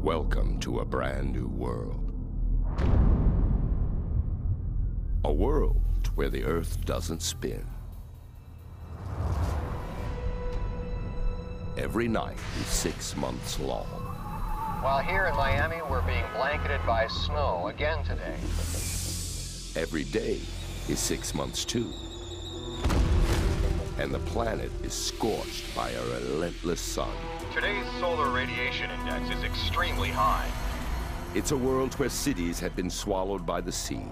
Welcome to a brand new world. A world where the Earth doesn't spin. Every night is 6 months long. While here in Miami, we're being blanketed by snow again today. Every day is 6 months too. And the planet is scorched by a relentless sun. Today's solar radiation index is extremely high. It's a world where cities have been swallowed by the sea,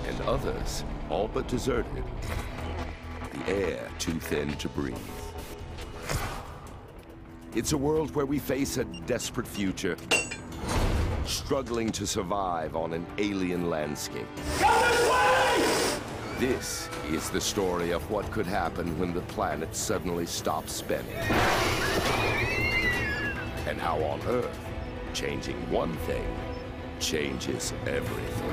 and others all but deserted. The air too thin to breathe. It's a world where we face a desperate future, struggling to survive on an alien landscape. Come this way! This is the story of what could happen when the planet suddenly stops spinning. And how on Earth, changing one thing changes everything.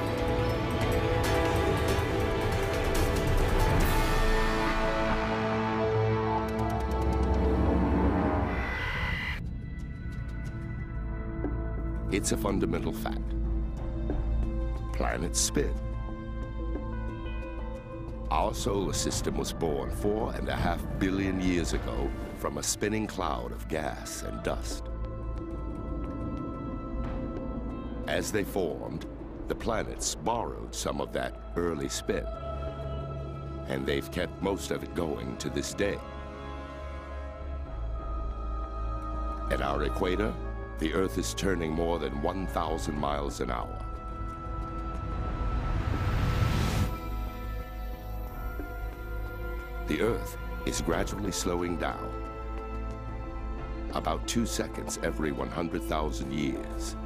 It's a fundamental fact. Planets spin. Our solar system was born 4.5 billion years ago from a spinning cloud of gas and dust. As they formed, the planets borrowed some of that early spin, and they've kept most of it going to this day. At our equator, the Earth is turning more than 1,000 miles an hour. The Earth is gradually slowing down, about 2 seconds every 100,000 years.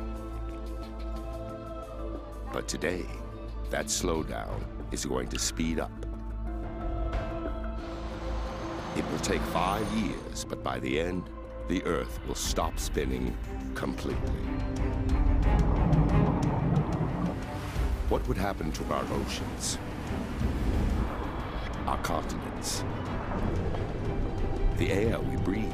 But today, that slowdown is going to speed up. It will take 5 years, but by the end, the Earth will stop spinning completely. What would happen to our oceans, our continents, the air we breathe?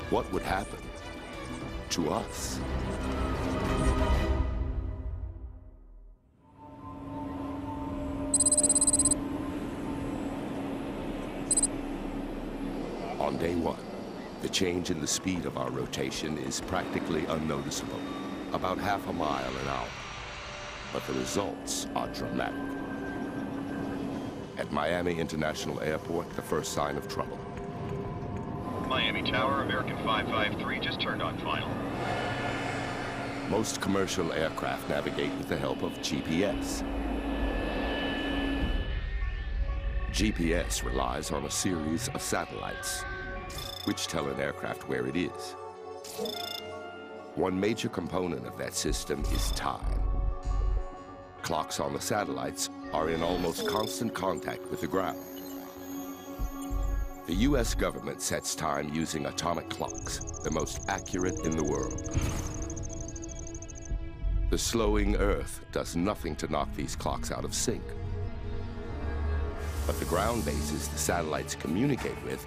What would happen to us? On day one, the change in the speed of our rotation is practically unnoticeable, about half a mile an hour. But the results are dramatic. At Miami International Airport, the first sign of trouble. Miami Tower, American 553 just turned on final. Most commercial aircraft navigate with the help of GPS. GPS relies on a series of satellites, which tell an aircraft where it is. One major component of that system is time. Clocks on the satellites are in almost constant contact with the ground. The US government sets time using atomic clocks, the most accurate in the world. The slowing Earth does nothing to knock these clocks out of sync. But the ground bases the satellites communicate with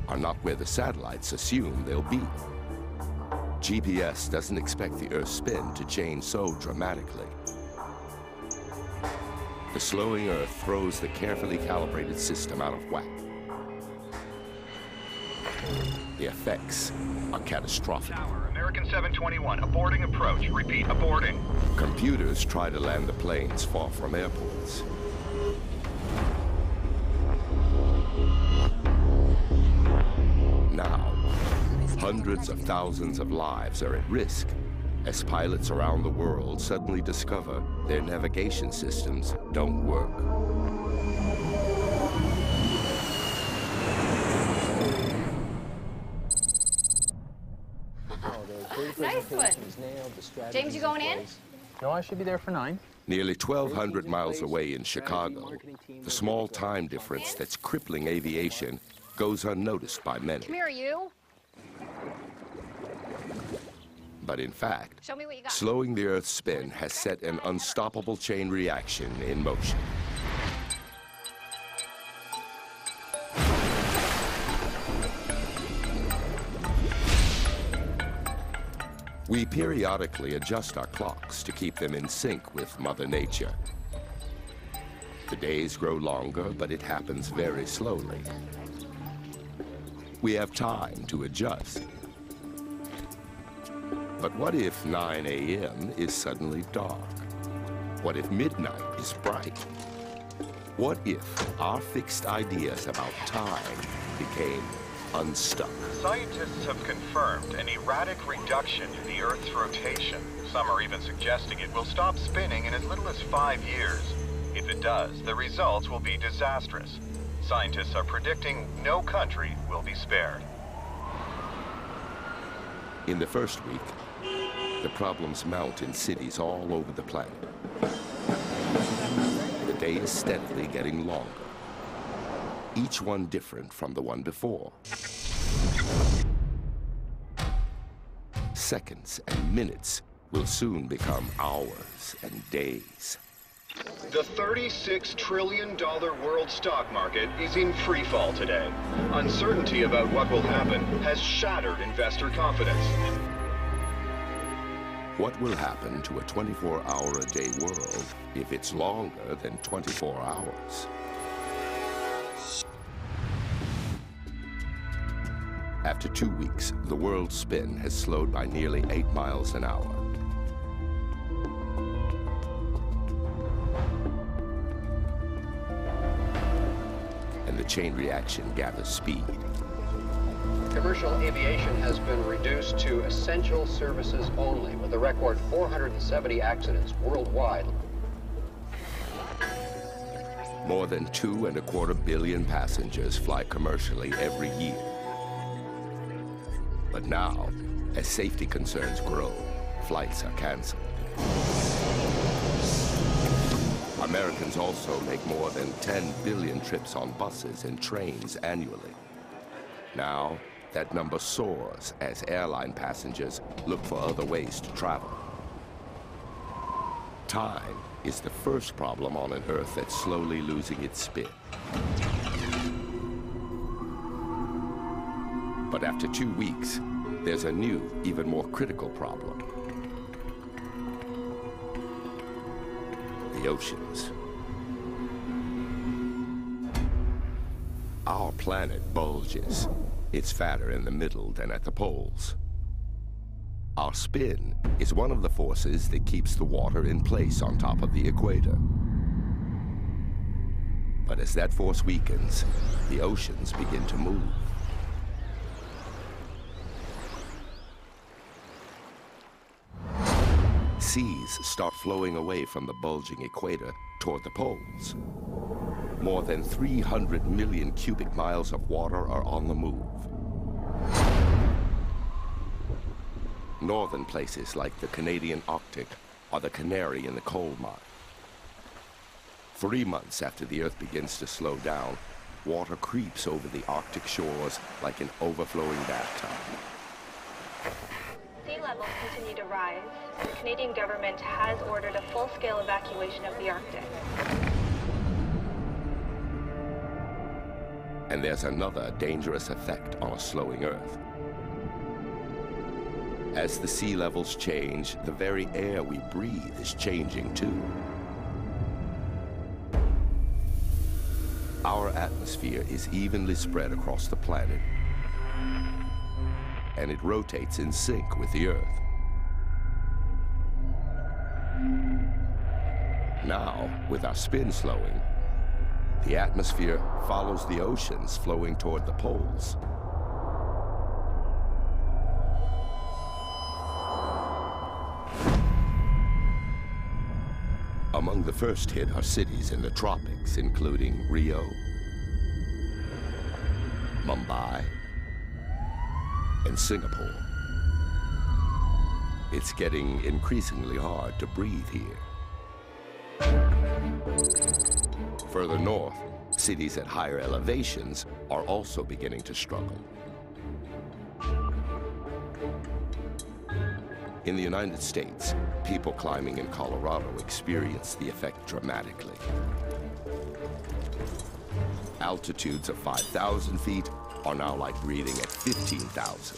are not where the satellites assume they'll be. GPS doesn't expect the Earth's spin to change so dramatically. The slowing Earth throws the carefully calibrated system out of whack. The effects are catastrophic. Tower, American 721, aborting approach. Repeat, aborting. Computers try to land the planes far from airports. Now, hundreds of thousands of lives are at risk as pilots around the world suddenly discover their navigation systems don't work. Nice one. James, you going in? No, I should be there for 9. Nearly 1,200 miles away in Chicago, the small time difference that's crippling aviation goes unnoticed by many. Come here, you. But in fact, Show me what you got. slowing the Earth's spin has set an unstoppable chain reaction in motion. We periodically adjust our clocks to keep them in sync with Mother Nature. The days grow longer, but it happens very slowly. We have time to adjust. But what if 9 a.m. is suddenly dark? What if midnight is bright? What if our fixed ideas about time became unstuck? Scientists have confirmed an erratic reduction in the Earth's rotation. Some are even suggesting it will stop spinning in as little as 5 years. If it does, the results will be disastrous. Scientists are predicting no country will be spared. In the first week, the problems mount in cities all over the planet. The day is steadily getting longer, each one different from the one before. Seconds and minutes will soon become hours and days. The $36 trillion world stock market is in free fall today. Uncertainty about what will happen has shattered investor confidence. What will happen to a 24-hour-a-day world if it's longer than 24 hours? After 2 weeks, the world's spin has slowed by nearly 8 miles an hour. And the chain reaction gathers speed. Commercial aviation has been reduced to essential services only, with a record 470 accidents worldwide. More than 2.25 billion passengers fly commercially every year. But now, as safety concerns grow, flights are canceled. Americans also make more than 10 billion trips on buses and trains annually. Now, that number soars as airline passengers look for other ways to travel. Time is the first problem on an Earth that's slowly losing its spin. But after 2 weeks, there's a new, even more critical problem. The oceans. Our planet bulges. It's fatter in the middle than at the poles. Our spin is one of the forces that keeps the water in place on top of the equator. But as that force weakens, the oceans begin to move. Seas start flowing away from the bulging equator toward the poles. More than 300 million cubic miles of water are on the move. Northern places like the Canadian Arctic are the canary in the coal mine. 3 months after the Earth begins to slow down, water creeps over the Arctic shores like an overflowing bathtub. Sea levels continue to rise. The Canadian government has ordered a full-scale evacuation of the Arctic. And there's another dangerous effect on a slowing Earth. As the sea levels change, the very air we breathe is changing too. Our atmosphere is evenly spread across the planet, and it rotates in sync with the Earth. Now, with our spin slowing, the atmosphere follows the oceans flowing toward the poles. Among the first hit are cities in the tropics, including Rio, Mumbai, and Singapore. It's getting increasingly hard to breathe here. Further north, cities at higher elevations are also beginning to struggle. In the United States, people climbing in Colorado experience the effect dramatically. Altitudes of 5,000 feet are now like breathing at 15,000.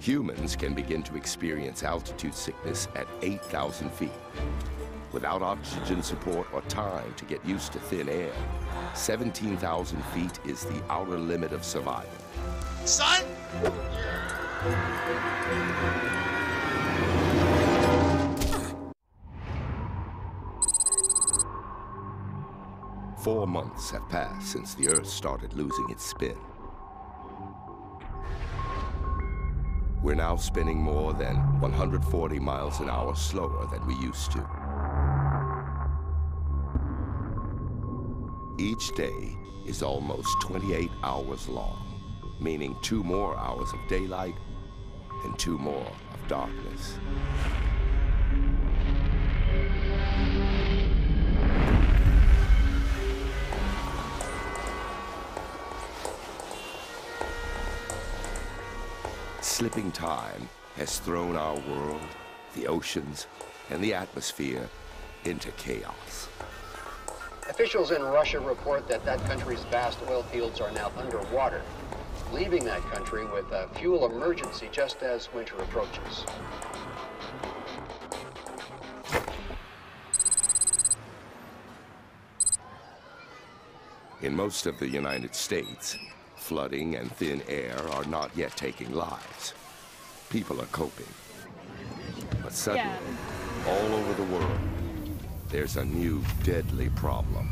Humans can begin to experience altitude sickness at 8,000 feet. Without oxygen support or time to get used to thin air, 17,000 feet is the outer limit of survival. Son! 4 months have passed since the Earth started losing its spin. We're now spinning more than 140 miles an hour slower than we used to. Each day is almost 28 hours long, meaning 2 more hours of daylight and 2 more of darkness. Slipping time has thrown our world, the oceans, and the atmosphere into chaos. Officials in Russia report that that country's vast oil fields are now underwater, leaving that country with a fuel emergency just as winter approaches. In most of the United States, flooding and thin air are not yet taking lives. People are coping. But suddenly, all over the world, there's a new deadly problem.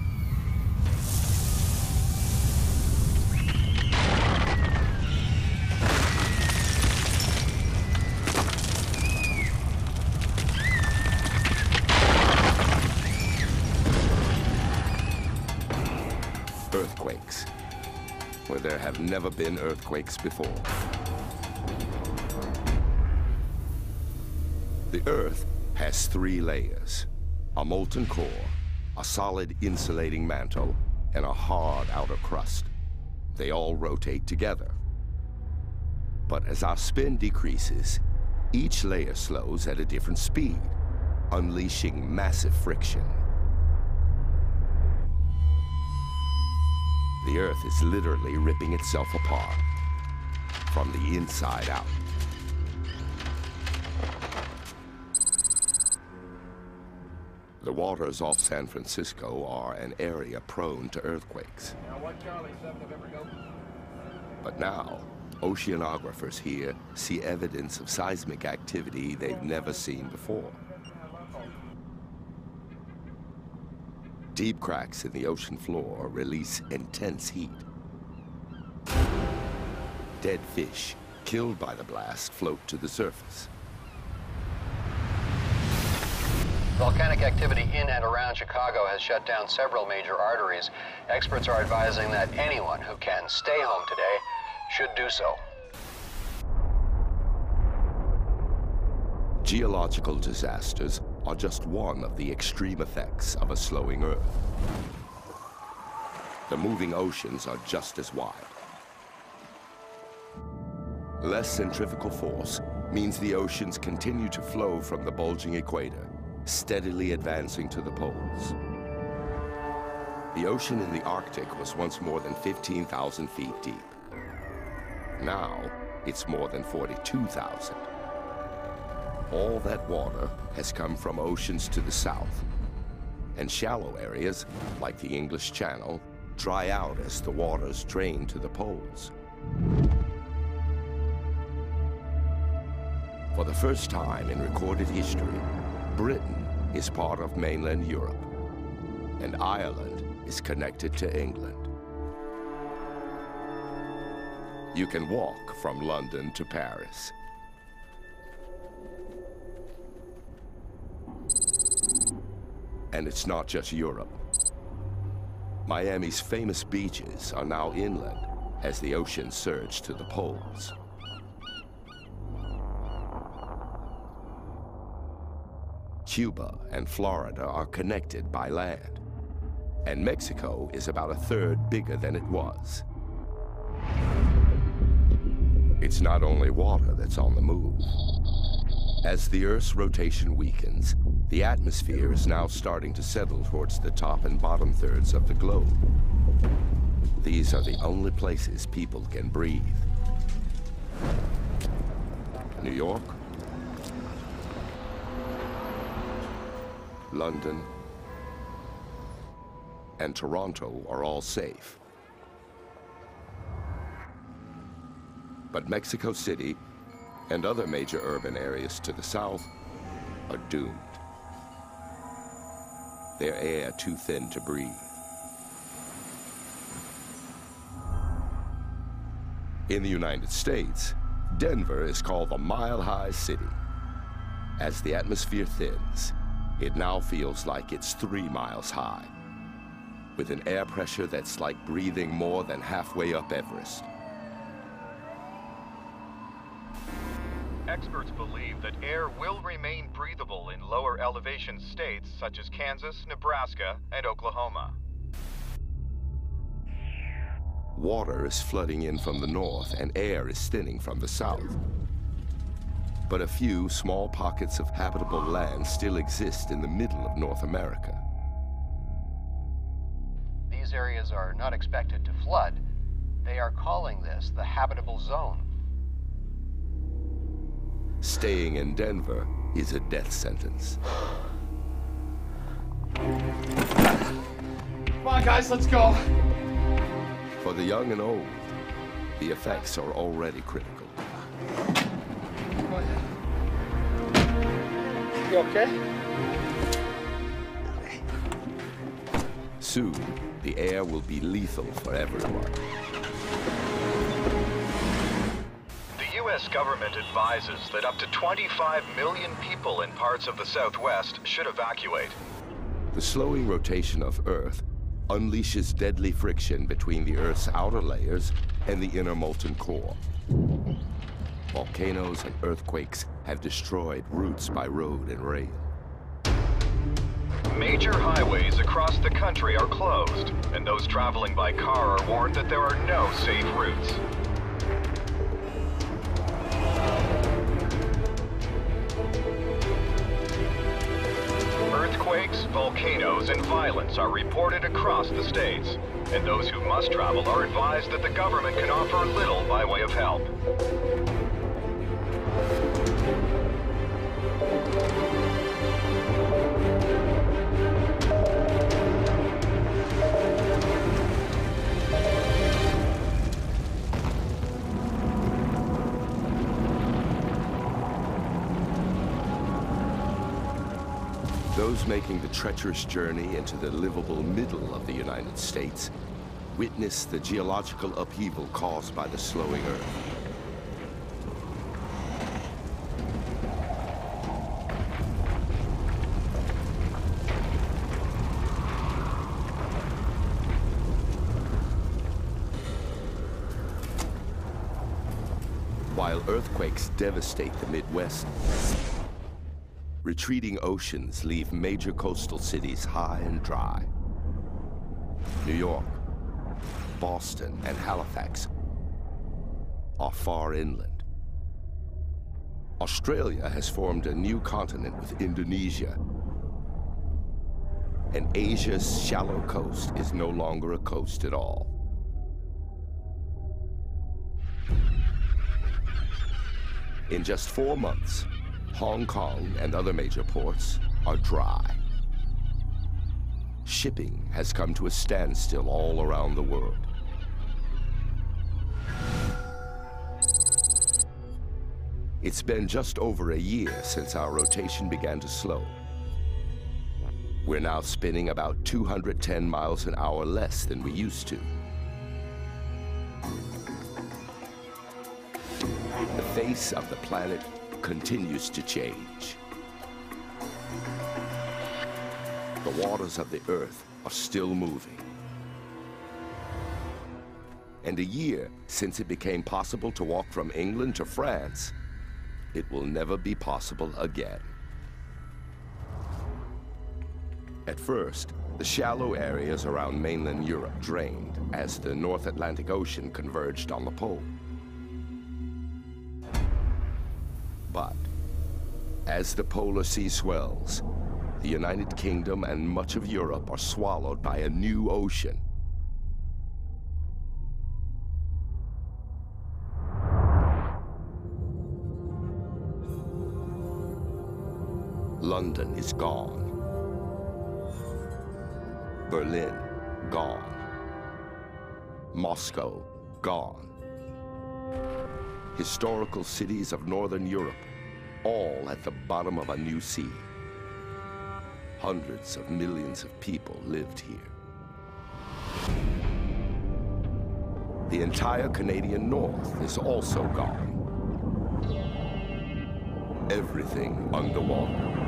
Earthquakes, where there have never been earthquakes before. The Earth has 3 layers: a molten core, a solid insulating mantle, and a hard outer crust. They all rotate together. But as our spin decreases, each layer slows at a different speed, unleashing massive friction. The Earth is literally ripping itself apart from the inside out. The waters off San Francisco are an area prone to earthquakes. But now, oceanographers here see evidence of seismic activity they've never seen before. Deep cracks in the ocean floor release intense heat. Dead fish killed by the blast float to the surface. Volcanic activity in and around Chicago has shut down several major arteries. Experts are advising that anyone who can stay home today should do so. Geological disasters are just one of the extreme effects of a slowing Earth. The moving oceans are just as wide. Less centrifugal force means the oceans continue to flow from the bulging equator, steadily advancing to the poles. The ocean in the Arctic was once more than 15,000 feet deep. Now, it's more than 42,000. All that water has come from oceans to the south, and shallow areas, like the English Channel, dry out as the waters drain to the poles. For the first time in recorded history, Britain is part of mainland Europe, and Ireland is connected to England. You can walk from London to Paris. And it's not just Europe. Miami's famous beaches are now inland as the ocean surged to the poles. Cuba and Florida are connected by land, and Mexico is about a third bigger than it was. It's not only water that's on the move. As the Earth's rotation weakens, the atmosphere is now starting to settle towards the top and bottom thirds of the globe. These are the only places people can breathe. New York, London, and Toronto are all safe. But Mexico City and other major urban areas to the south are doomed. Their air too thin to breathe. In the United States, Denver is called the mile-high city. As the atmosphere thins, it now feels like it's 3 miles high, with an air pressure that's like breathing more than halfway up Everest. Experts believe that air will remain breathable in lower elevation states such as Kansas, Nebraska, and Oklahoma. Water is flooding in from the north and air is thinning from the south. But a few small pockets of habitable land still exist in the middle of North America. These areas are not expected to flood. They are calling this the habitable zone. Staying in Denver is a death sentence. Come on, guys, let's go. For the young and old, the effects are already critical. Go ahead. You okay? Soon, the air will be lethal for everyone. The U.S. government advises that up to 25 million people in parts of the Southwest should evacuate. The slowing rotation of Earth unleashes deadly friction between the Earth's outer layers and the inner molten core. Volcanoes and earthquakes have destroyed routes by road and rail. Major highways across the country are closed, and those traveling by car are warned that there are no safe routes. Earthquakes, volcanoes, and violence are reported across the states, and those who must travel are advised that the government can offer little by way of help. Those making the treacherous journey into the livable middle of the United States witness the geological upheaval caused by the slowing Earth. While earthquakes devastate the Midwest, retreating oceans leave major coastal cities high and dry. New York, Boston, and Halifax are far inland. Australia has formed a new continent with Indonesia, and Asia's shallow coast is no longer a coast at all. In just 4 months, Hong Kong and other major ports are dry. Shipping has come to a standstill all around the world. It's been just over a year since our rotation began to slow. We're now spinning about 210 miles an hour less than we used to. The face of the planet continues to change. The waters of the Earth are still moving. And a year since it became possible to walk from England to France, it will never be possible again. At first, the shallow areas around mainland Europe drained as the North Atlantic Ocean converged on the pole. But as the polar sea swells, the United Kingdom and much of Europe are swallowed by a new ocean. London is gone. Berlin, gone. Moscow, gone. Historical cities of Northern Europe, all at the bottom of a new sea. Hundreds of millions of people lived here. The entire Canadian North is also gone. Everything underwater.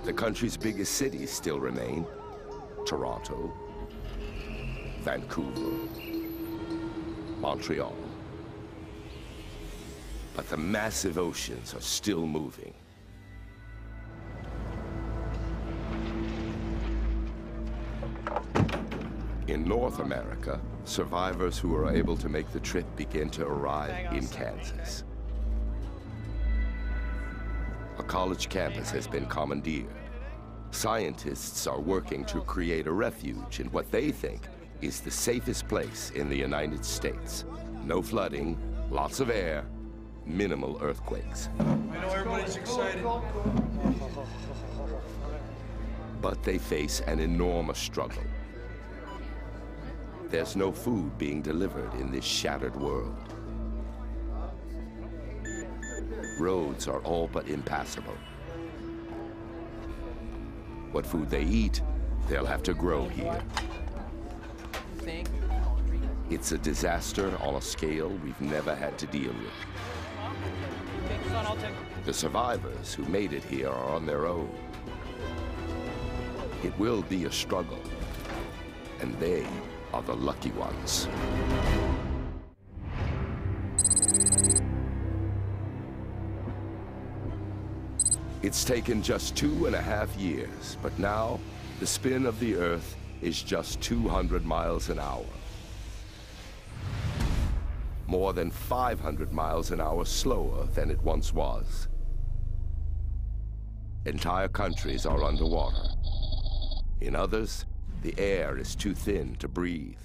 The country's biggest cities still remain: Toronto, Vancouver, Montreal. But the massive oceans are still moving. In North America, survivors who are able to make the trip begin to arrive in Kansas. A college campus has been commandeered. Scientists are working to create a refuge in what they think is the safest place in the United States. No flooding, lots of air, minimal earthquakes. I know everybody's excited. But they face an enormous struggle. There's no food being delivered in this shattered world. Roads are all but impassable. What food they eat, they'll have to grow here. It's a disaster on a scale we've never had to deal with. The survivors who made it here are on their own. It will be a struggle, and they are the lucky ones. It's taken just 2.5 years, but now the spin of the Earth is just 200 miles an hour. More than 500 miles an hour slower than it once was. Entire countries are underwater. In others, the air is too thin to breathe.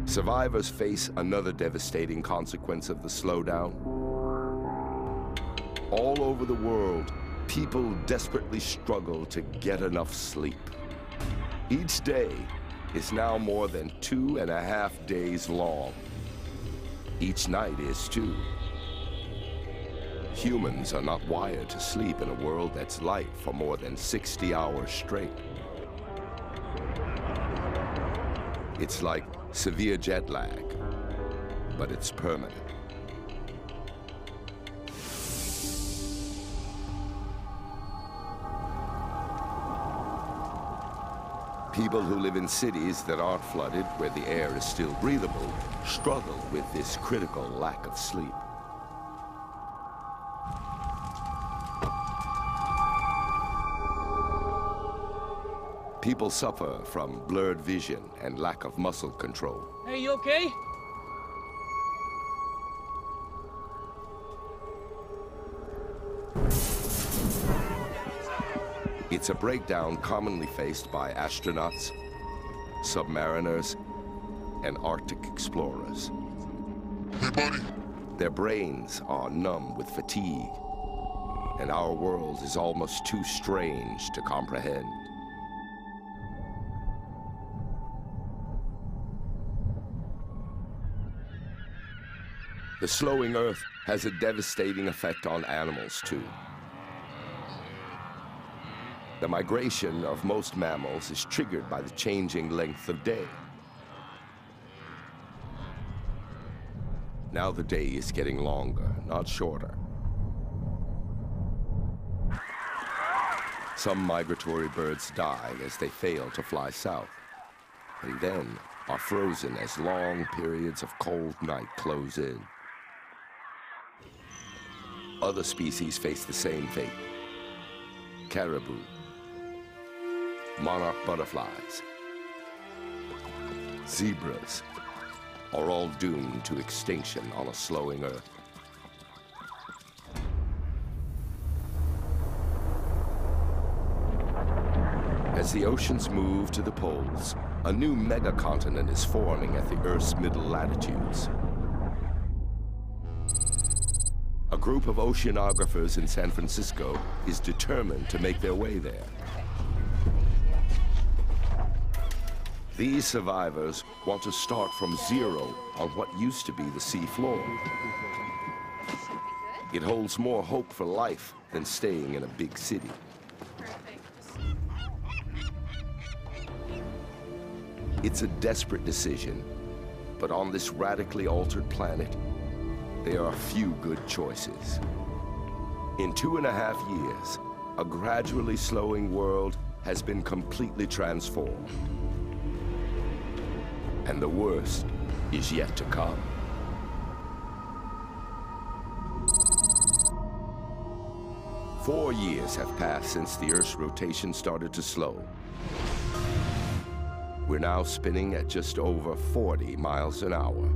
Survivors face another devastating consequence of the slowdown. All over the world, people desperately struggle to get enough sleep. Each day is now more than 2.5 days long. Each night is too. Humans are not wired to sleep in a world that's light for more than 60 hours straight. It's like severe jet lag, but it's permanent. People who live in cities that aren't flooded, where the air is still breathable, struggle with this critical lack of sleep. People suffer from blurred vision and lack of muscle control. Hey, you okay? It's a breakdown commonly faced by astronauts, submariners, and Arctic explorers. Hey, buddy. Their brains are numb with fatigue, and our world is almost too strange to comprehend. The slowing Earth has a devastating effect on animals, too. The migration of most mammals is triggered by the changing length of day. Now the day is getting longer, not shorter. Some migratory birds die as they fail to fly south, and then are frozen as long periods of cold night close in. Other species face the same fate. Caribou, monarch butterflies, zebras are all doomed to extinction on a slowing Earth. As the oceans move to the poles, a new megacontinent is forming at the Earth's middle latitudes. A group of oceanographers in San Francisco is determined to make their way there. These survivors want to start from zero on what used to be the sea floor. It holds more hope for life than staying in a big city. It's a desperate decision, but on this radically altered planet, there are few good choices. In 2.5 years, a gradually slowing world has been completely transformed. And the worst is yet to come. Four years have passed since the Earth's rotation started to slow. We're now spinning at just over 40 miles an hour.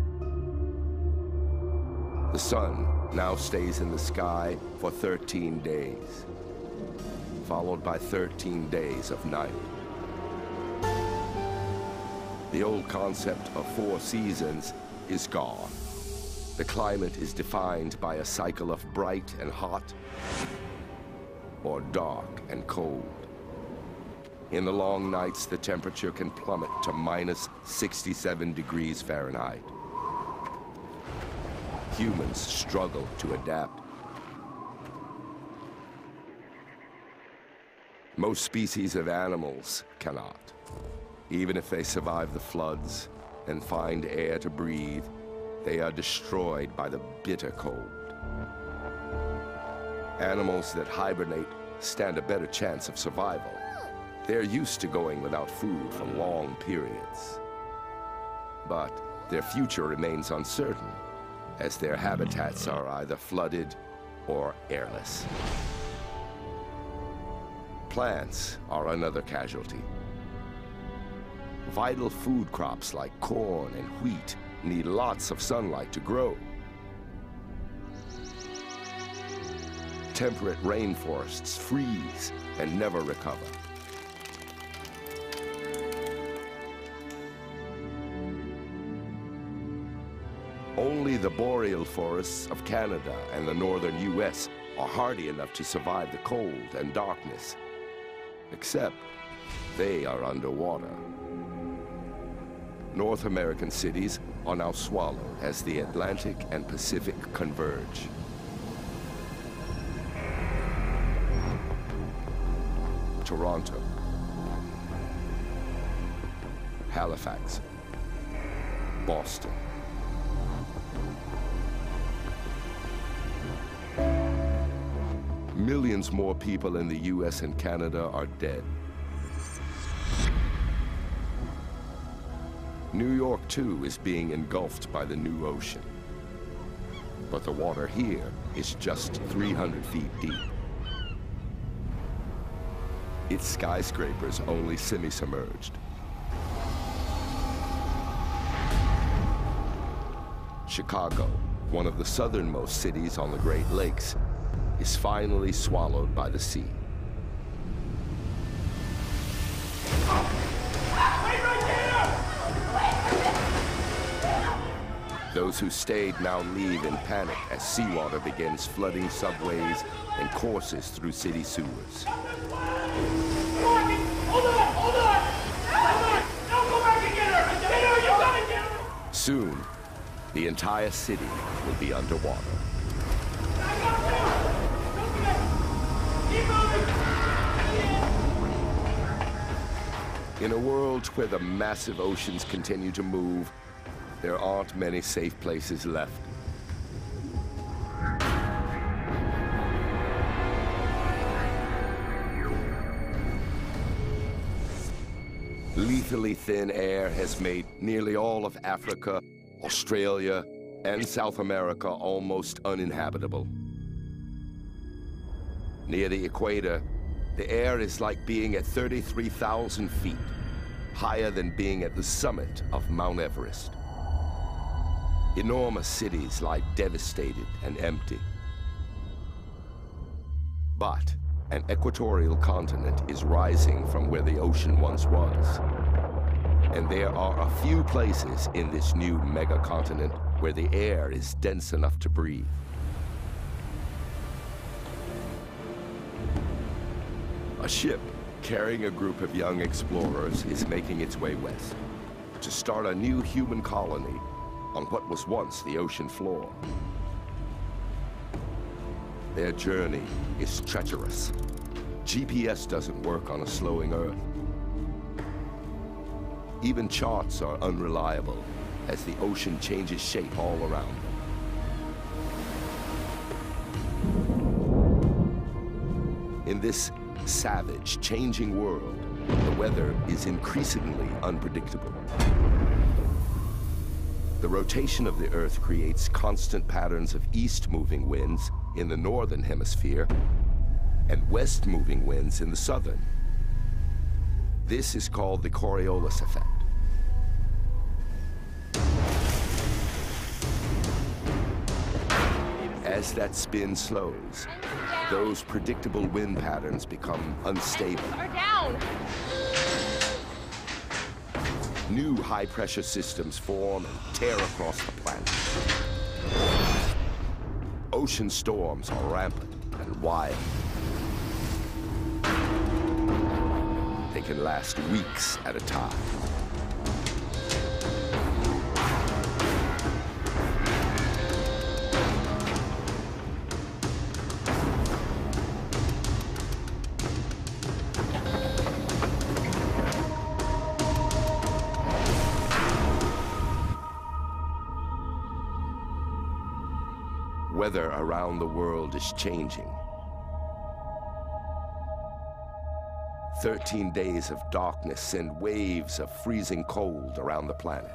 The sun now stays in the sky for 13 days, followed by 13 days of night. The old concept of 4 seasons is gone. The climate is defined by a cycle of bright and hot, or dark and cold. In the long nights, the temperature can plummet to minus 67 degrees Fahrenheit. Humans struggle to adapt. Most species of animals cannot. Even if they survive the floods and find air to breathe, they are destroyed by the bitter cold. Animals that hibernate stand a better chance of survival. They're used to going without food for long periods. But their future remains uncertain, as their habitats are either flooded or airless. Plants are another casualty. Vital food crops like corn and wheat need lots of sunlight to grow. Temperate rainforests freeze and never recover. Only the boreal forests of Canada and the northern US are hardy enough to survive the cold and darkness. Except they are underwater. North American cities are now swallowed as the Atlantic and Pacific converge. Toronto, Halifax, Boston. Millions more people in the US and Canada are dead. New York, too, is being engulfed by the new ocean. But the water here is just 300 feet deep. Its skyscrapers only semi-submerged. Chicago, one of the southernmost cities on the Great Lakes, is finally swallowed by the sea. Those who stayed now leave in panic as seawater begins flooding subways and courses through city sewers. Soon, the entire city will be underwater. In a world where the massive oceans continue to move, there aren't many safe places left. Lethally thin air has made nearly all of Africa, Australia, and South America almost uninhabitable. Near the equator, the air is like being at 33,000 feet, higher than being at the summit of Mount Everest. Enormous cities lie devastated and empty. But an equatorial continent is rising from where the ocean once was. And there are a few places in this new megacontinent where the air is dense enough to breathe. A ship carrying a group of young explorers is making its way west to start a new human colony on what was once the ocean floor. Their journey is treacherous. GPS doesn't work on a slowing Earth. Even charts are unreliable as the ocean changes shape all around them. In this savage, changing world, the weather is increasingly unpredictable. The rotation of the Earth creates constant patterns of east-moving winds in the northern hemisphere and west-moving winds in the southern. This is called the Coriolis effect. As that spin slows, those predictable wind patterns become unstable. Are down. New high-pressure systems form and tear across the planet. Ocean storms are rampant and wild. They can last weeks at a time. Weather around the world is changing. 13 days of darkness send waves of freezing cold around the planet.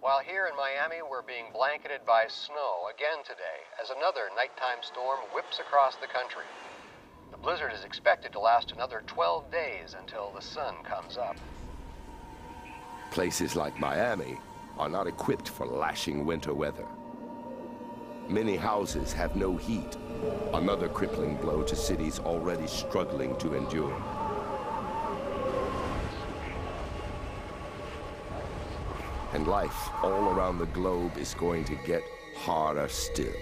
While here in Miami, we're being blanketed by snow again today as another nighttime storm whips across the country. The blizzard is expected to last another 12 days until the sun comes up. Places like Miami are not equipped for lashing winter weather. Many houses have no heat, another crippling blow to cities already struggling to endure. And life all around the globe is going to get harder still.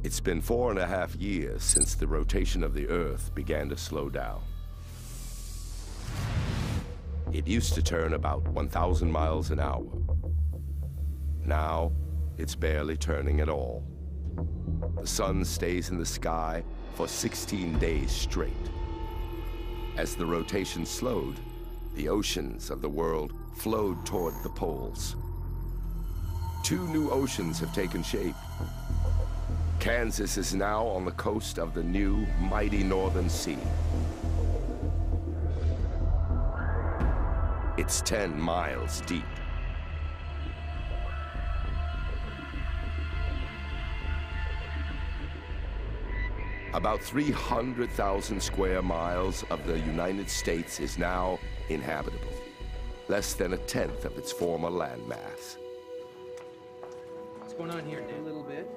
It's been 4.5 years since the rotation of the Earth began to slow down. It used to turn about 1,000 miles an hour. Now, it's barely turning at all. The sun stays in the sky for 16 days straight. As the rotation slowed, the oceans of the world flowed toward the poles. 2 new oceans have taken shape. Kansas is now on the coast of the new, mighty Northern Sea. It's 10 miles deep. About 300,000 square miles of the United States is now inhabitable, less than 1/10 of its former landmass. What's going on here, Dan? A little bit.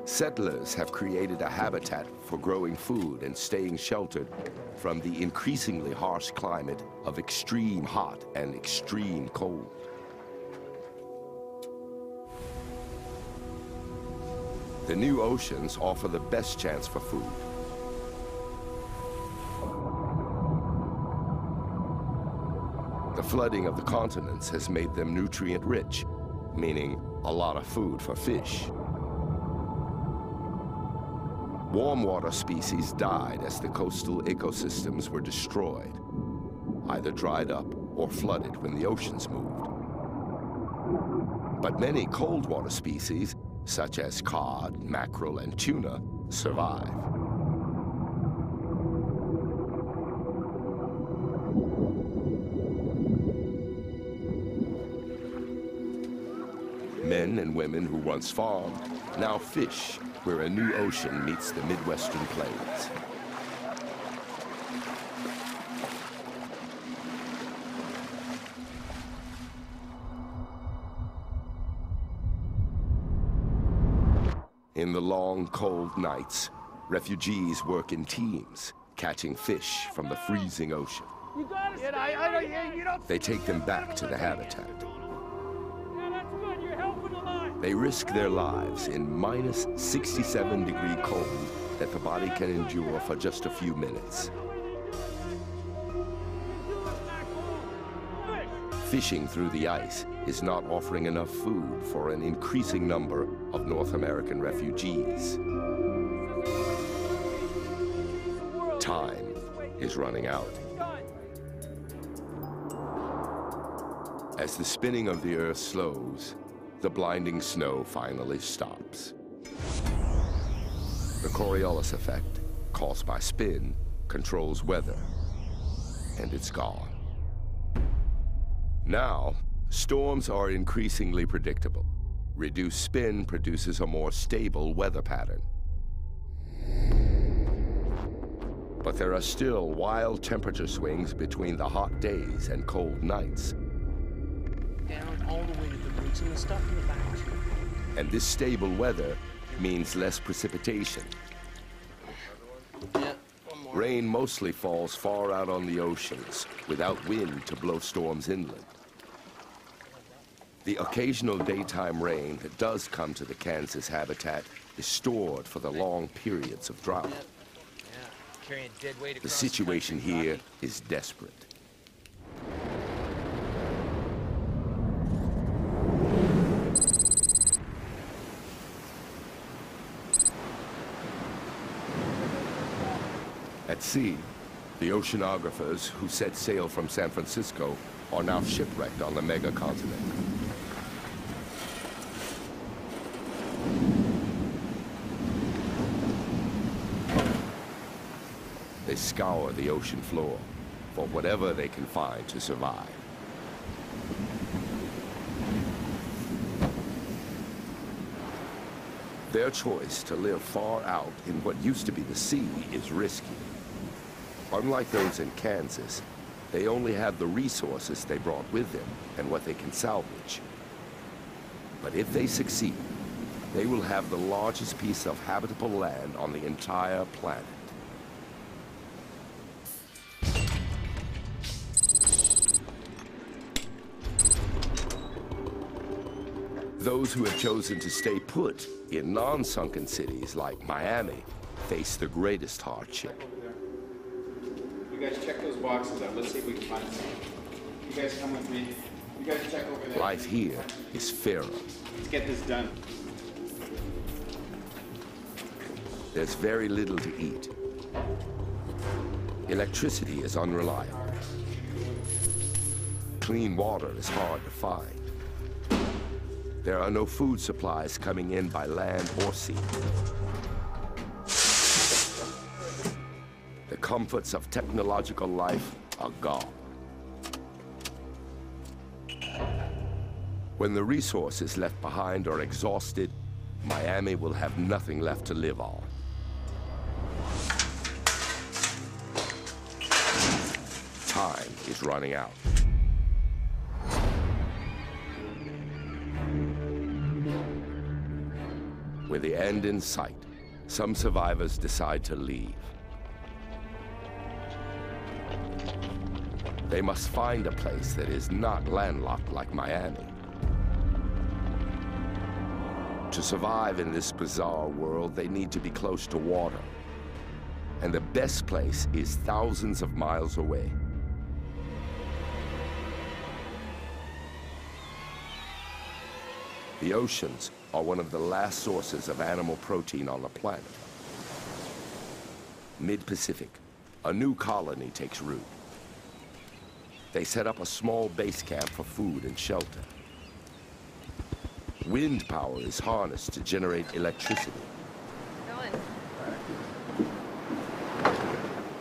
Settlers have created a habitat for growing food and staying sheltered from the increasingly harsh climate of extreme hot and extreme cold. The new oceans offer the best chance for food. The flooding of the continents has made them nutrient-rich, meaning a lot of food for fish. Warm water species died as the coastal ecosystems were destroyed, either dried up or flooded when the oceans moved. But many cold water species, such as cod, mackerel, and tuna, survive. Men and women who once farmed now fish where a new ocean meets the Midwestern plains. In the long, cold nights, refugees work in teams, catching fish from the freezing ocean. They take them back to the habitat. They risk their lives in minus 67-degree cold that the body can endure for just a few minutes. Fishing through the ice is not offering enough food for an increasing number of North American refugees. Time is running out. As the spinning of the Earth slows, the blinding snow finally stops. The Coriolis effect, caused by spin, controls weather, and it's gone. Now, storms are increasingly predictable. Reduced spin produces a more stable weather pattern. But there are still wild temperature swings between the hot days and cold nights. Down all the way to the roots and the stuff in the back. And this stable weather means less precipitation. Yeah, one more. Rain mostly falls far out on the oceans, without wind to blow storms inland. The occasional daytime rain that does come to the Kansas habitat is stored for the long periods of drought. Carrying a dead weight The across situation country, here Rocky. is desperate. At sea, the oceanographers who set sail from San Francisco are now shipwrecked on the mega-continent. They scour the ocean floor for whatever they can find to survive. Their choice to live far out in what used to be the sea is risky. Unlike those in Kansas, they only have the resources they brought with them and what they can salvage. But if they succeed, they will have the largest piece of habitable land on the entire planet. Those who have chosen to stay put in non-sunken cities like Miami face the greatest hardship. You guys check those boxes out. Let's see if we can find some. You guys come with me. You guys check over there. Life here is fairer. Let's get this done. There's very little to eat. Electricity is unreliable. Clean water is hard to find. There are no food supplies coming in by land or sea. The comforts of technological life are gone. When the resources left behind are exhausted, Miami will have nothing left to live on. Time is running out. With the end in sight, some survivors decide to leave. They must find a place that is not landlocked like Miami. To survive in this bizarre world, they need to be close to water. And the best place is thousands of miles away. The oceans are one of the last sources of animal protein on the planet. Mid-Pacific, a new colony takes root. They set up a small base camp for food and shelter. Wind power is harnessed to generate electricity.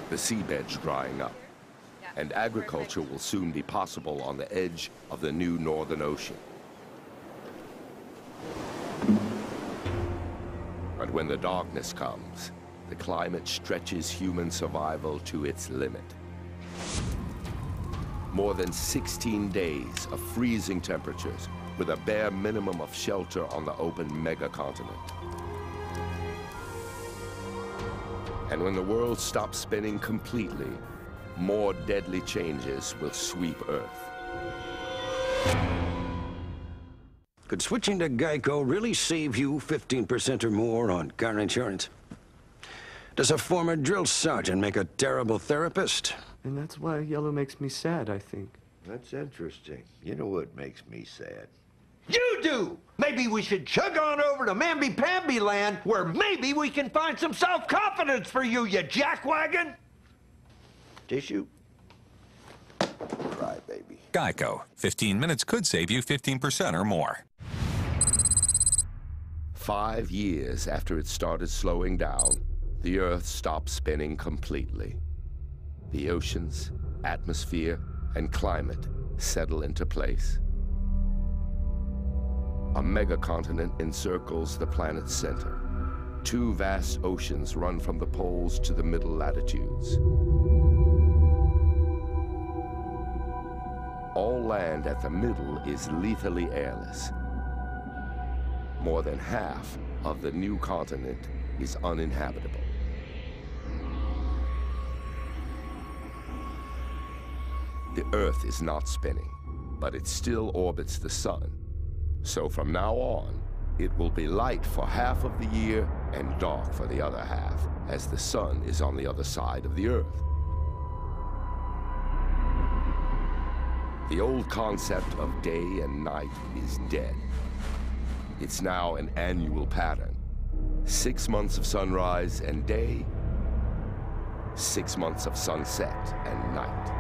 The seabed's drying up, and agriculture will soon be possible on the edge of the new Northern Ocean. But when the darkness comes, the climate stretches human survival to its limit. More than 16 days of freezing temperatures with a bare minimum of shelter on the open mega-continent. And when the world stops spinning completely, more deadly changes will sweep Earth. Could switching to Geico really save you 15% or more on car insurance? Does a former drill sergeant make a terrible therapist? And that's why yellow makes me sad, I think. That's interesting. You know what makes me sad? You do! Maybe we should chug on over to Mamby-Pamby land, where maybe we can find some self-confidence for you, you jackwagon! Tissue? Cry, baby. Geico. 15 minutes could save you 15% or more. 5 years after it started slowing down, the Earth stopped spinning completely. The oceans, atmosphere, and climate settle into place. A megacontinent encircles the planet's center. 2 vast oceans run from the poles to the middle latitudes. All land at the middle is lethally airless. More than half of the new continent is uninhabitable. The Earth is not spinning, but it still orbits the sun. So from now on, it will be light for half of the year and dark for the other half, as the sun is on the other side of the Earth. The old concept of day and night is dead. It's now an annual pattern. 6 months of sunrise and day, 6 months of sunset and night.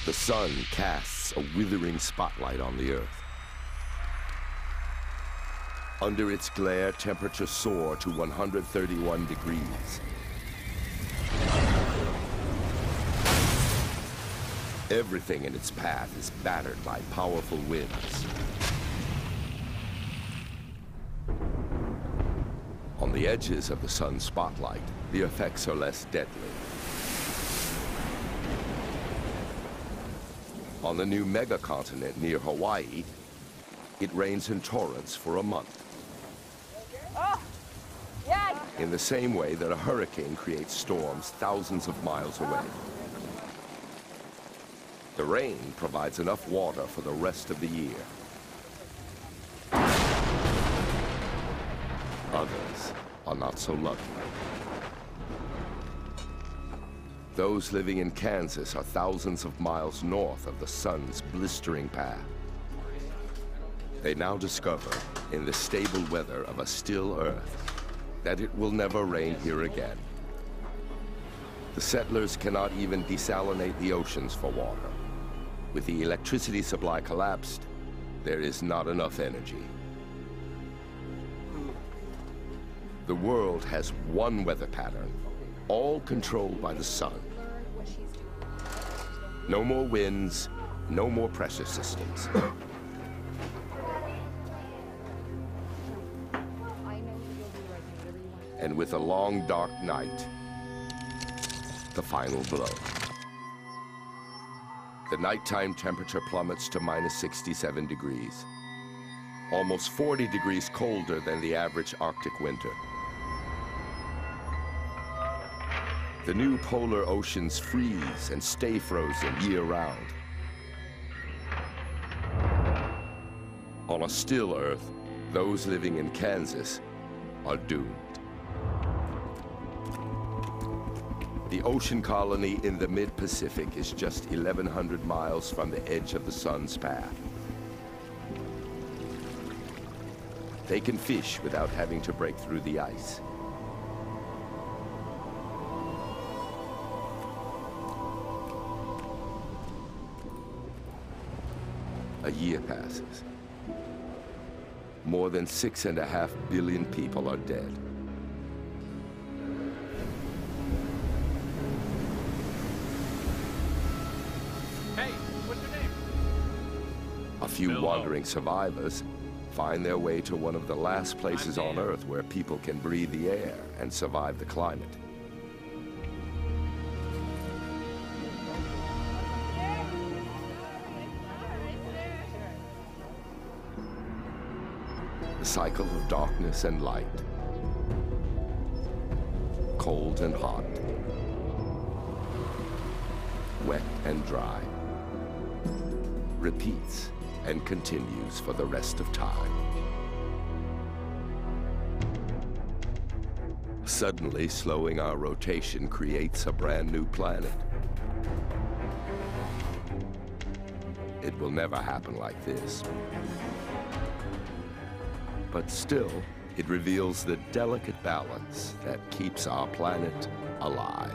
The sun casts a withering spotlight on the Earth. Under its glare, temperatures soar to 131 degrees. Everything in its path is battered by powerful winds. On the edges of the sun's spotlight, the effects are less deadly. On the new megacontinent near Hawaii, it rains in torrents for a month. In the same way that a hurricane creates storms thousands of miles away. The rain provides enough water for the rest of the year. Others are not so lucky. Those living in Kansas are thousands of miles north of the sun's blistering path. They now discover, in the stable weather of a still Earth, that it will never rain here again. The settlers cannot even desalinate the oceans for water. With the electricity supply collapsed, there is not enough energy. The world has one weather pattern, all controlled by the sun. No more winds, no more pressure systems. And with a long, dark night, the final blow. The nighttime temperature plummets to -67 degrees, almost 40 degrees colder than the average Arctic winter. The new polar oceans freeze and stay frozen year-round. On a still Earth, those living in Kansas are doomed. The ocean colony in the mid-Pacific is just 1,100 miles from the edge of the sun's path. They can fish without having to break through the ice. A year passes. More than 6.5 billion people are dead. Hey, what's your name? A few wandering survivors find their way to one of the last places on Earth where people can breathe the air and survive the climate. The cycle of darkness and light, cold and hot, wet and dry, repeats and continues for the rest of time. Suddenly, slowing our rotation creates a brand new planet. It will never happen like this. But still, it reveals the delicate balance that keeps our planet alive.